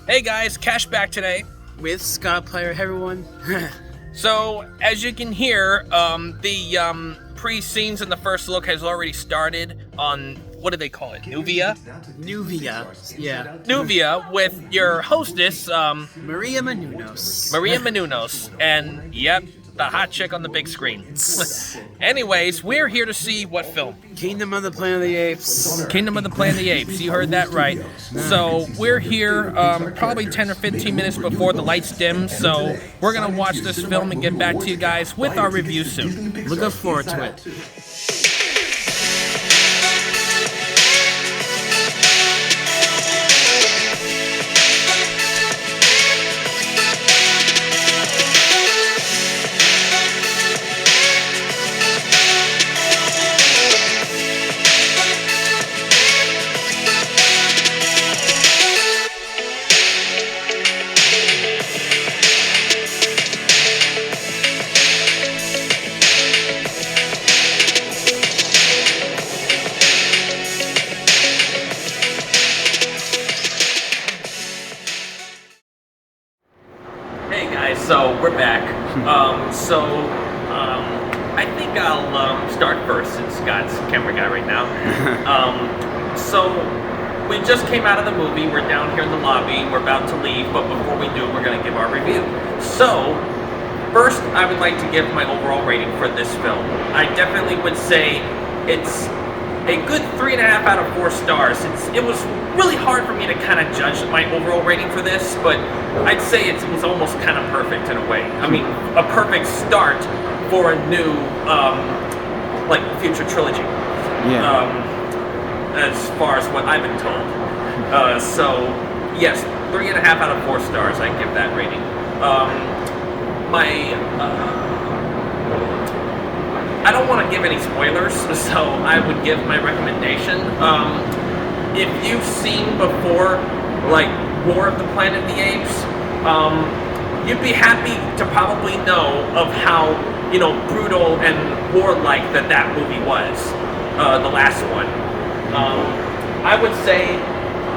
Hey guys, Cash back today. With Scottiplier, hey everyone. So, as you can hear, the pre-scenes in the first look has already started on, what do they call it, Nuvia? Nuvia, yeah. Nuvia, with your hostess, Maria Menounos. Maria Menounos, and, yep, the hot chick on the big screen. Anyways, we're here to see what film? Kingdom of the Planet of the Apes. Kingdom of the Planet of the Apes. You heard that right. So we're here probably 10 or 15 minutes before the lights dim. So we're going to watch this film and get back to you guys with our review soon. Looking forward to it. Hey guys, so we're back. I think I'll start first since Scott's camera guy right now. So we just came out of the movie. We're down here in the lobby. We're about to leave, but before we do, we're going to give our review. So first, I would like to give my overall rating for this film. I definitely would say it's a good 3.5 out of 4 stars. It was really hard for me to kind of judge my overall rating for this, but I'd say it was almost kind of perfect in a way. I mean, a perfect start for a new, future trilogy. Yeah. As far as what I've been told. So, yes, 3.5 out of 4 stars, I give that rating. I don't want to give any spoilers, so I would give my recommendation. If you've seen before, like, War of the Planet of the Apes, you'd be happy to probably know of how, brutal and warlike that movie was, the last one. I would say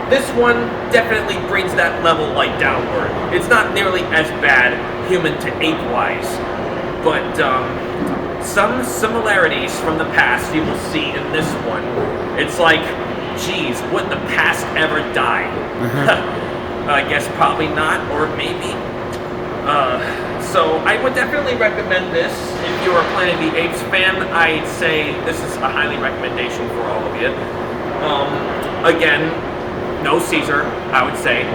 this one definitely brings that level, downward. It's not nearly as bad, human to ape-wise, but, some similarities from the past you will see in this one. It's like, geez, would the past ever die? I guess probably not, or maybe. So I would definitely recommend this. If you're a Planet of the Apes fan, I'd say this is a highly recommendation for all of you. Again, no Caesar, I would say.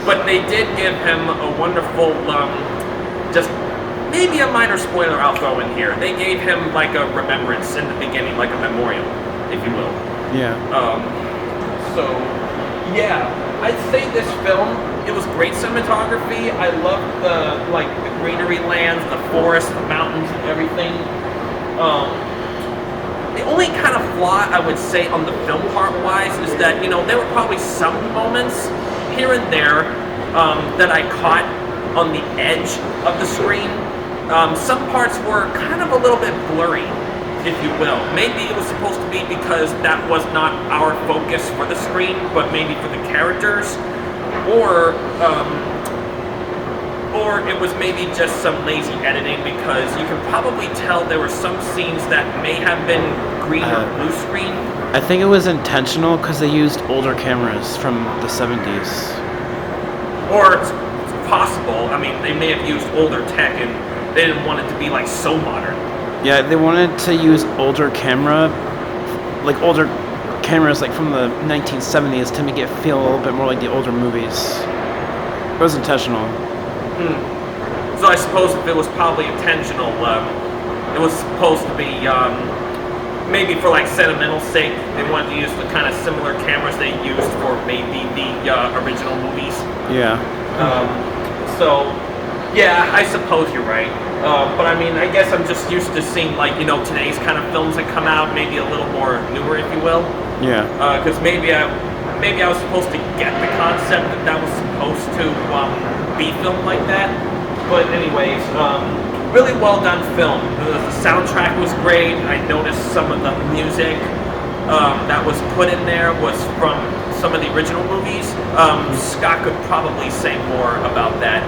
But they did give him a wonderful, just maybe a minor spoiler I'll throw in here. They gave him like a remembrance in the beginning, like a memorial, if you will. Yeah. So, yeah, I'd say this film, it was great cinematography. I loved the greenery lands, the forest, the mountains, and everything. The only kind of flaw I would say on the film part-wise is that, there were probably some moments here and there that I caught on the edge of the screen. Some parts were kind of a little bit blurry, if you will. Maybe it was supposed to be because that was not our focus for the screen, but maybe for the characters, or it was maybe just some lazy editing, because you can probably tell there were some scenes that may have been green or blue screen. I think it was intentional because they used older cameras from the 70s. Or it's possible. I mean, they may have used older tech and they didn't want it to be so modern. Yeah, they wanted to use older cameras from the 1970s to make it feel a little bit more like the older movies. It was intentional. So I suppose if it was probably intentional, it was supposed to be maybe for sentimental sake. They wanted to use the kind of similar cameras they used for maybe the original movies. Yeah. So, yeah, I suppose you're right. But I mean, I guess I'm just used to seeing today's kind of films that come out, maybe a little more newer, if you will. Yeah. Because maybe I was supposed to get the concept that was supposed to be filmed like that. But anyways, really well done film. The soundtrack was great. I noticed some of the music that was put in there was from some of the original movies. Scott could probably say more about that.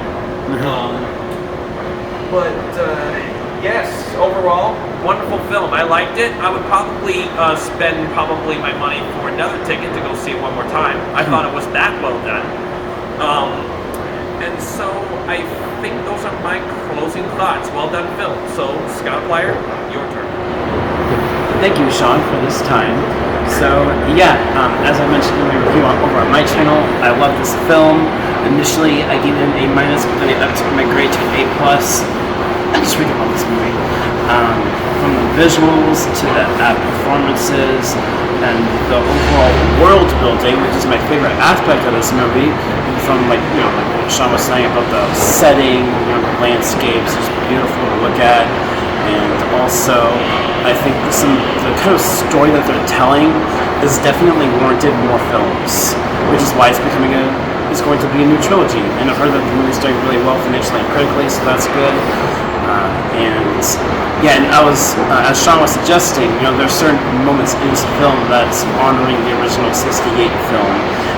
But yes, overall, wonderful film. I liked it. I would probably spend my money for another ticket to go see it one more time. I thought it was that well done. And so I think those are my closing thoughts. Well done film. So, Scottiplier, your turn. Thank you, Sean, for this time. So, yeah, as I mentioned in my review over on my channel, I love this film. Initially, I gave it an A-, but then I upped my grade to an A+. I just really love this movie. From the visuals to the performances and the overall world building, which is my favorite aspect of this movie. From like what Sean was saying about the setting, the landscapes, it's beautiful to look at, and also I think the kind of story that they're telling is definitely warranted more films, which is why it's going to be a new trilogy. And I've heard that the movie's doing really well financially and critically, so that's good. And I was, as Sean was suggesting, there's certain moments in this film that's honoring the original '68 film,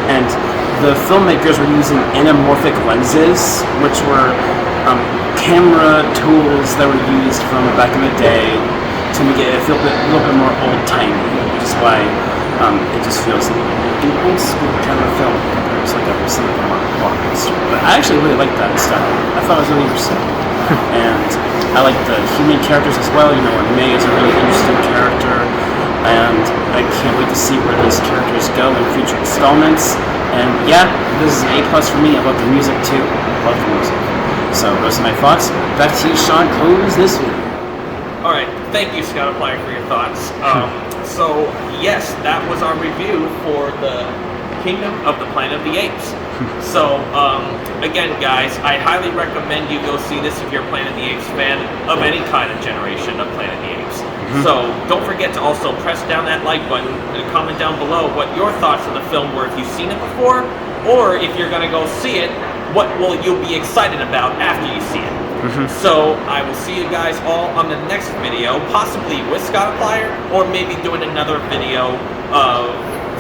and the filmmakers were using anamorphic lenses, which were camera tools that were used from back in the day to make it feel a little bit more old-timey, which is why it just feels like an old school kind of film compared to like a recent blockbuster. But I actually really liked that style. I thought it was really interesting. And I like the human characters as well. May is a really interesting character, and I can't wait to see where these characters go in future installments. And yeah, this is an A+ for me. I love the music too. Love the music. So those are my thoughts. Back to you, Sean. Close this video. All right, thank you, Scottiplier, for your thoughts. So yes, that was our review for the Kingdom of the Planet of the Apes. So again, guys, I highly recommend you go see this if you're a Planet of the Apes fan of any kind of generation of Planet of the Apes. So don't forget to also press down that like button and comment down below what your thoughts of the film were if you've seen it before, or if you're gonna go see it, what will you be excited about after you see it. So I will see you guys all on the next video, possibly with Scottiplier, or maybe doing another video of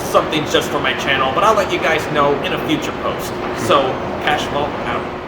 something just for my channel, but I'll let you guys know in a future post. So, Cashwell out.